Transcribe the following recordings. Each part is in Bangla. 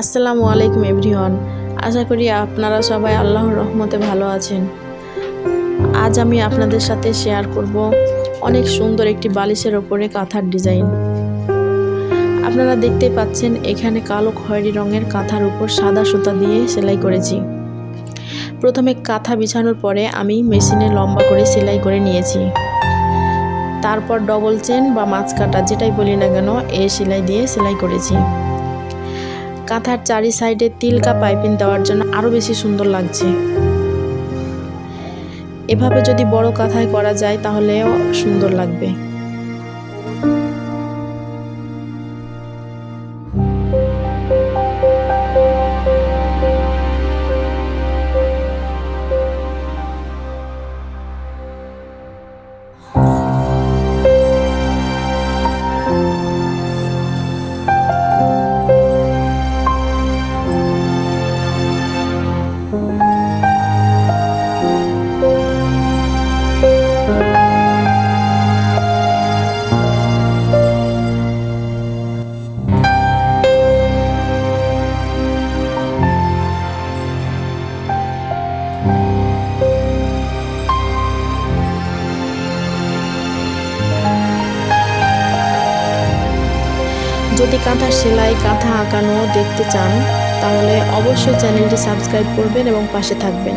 আসসালামু আলাইকুম এভরিওয়ান। আশা করি আপনারা সবাই আল্লাহর রহমতে ভালো আছেন। আজ আমি আপনাদের সাথে শেয়ার করব অনেক সুন্দর একটি বালিশের ওপরে কাঁথার ডিজাইন। আপনারা দেখতে পাচ্ছেন এখানে কালো খয়েরি রঙের কাঁথার উপর সাদা সুতা দিয়ে সেলাই করেছি। প্রথমে কাঁথা বিছানোর পরে আমি মেশিনে লম্বা করে সেলাই করে নিয়েছি। তারপর ডবল চেন বা মাছ কাটা যেটাই বলি না কেন এই সেলাই দিয়ে সেলাই করেছি। কাঁথার চারি সাইডে তিলকা পাইপিং দেওয়ার জন্য আরও বেশি সুন্দর লাগছে। এভাবে যদি বড় কাঁথায় করা যায় তাহলেও সুন্দর লাগবে। যদি কাঁথার সেলাই কাঁথা আঁকানো দেখতে চান তাহলে অবশ্যই চ্যানেলটি সাবস্ক্রাইব করবেন এবং পাশে থাকবেন।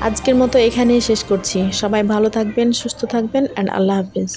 আজকের মতো এখানেই শেষ করছি। সবাই ভালো থাকবেন, সুস্থ থাকবেন, অ্যান্ড আল্লাহ হাফেজ।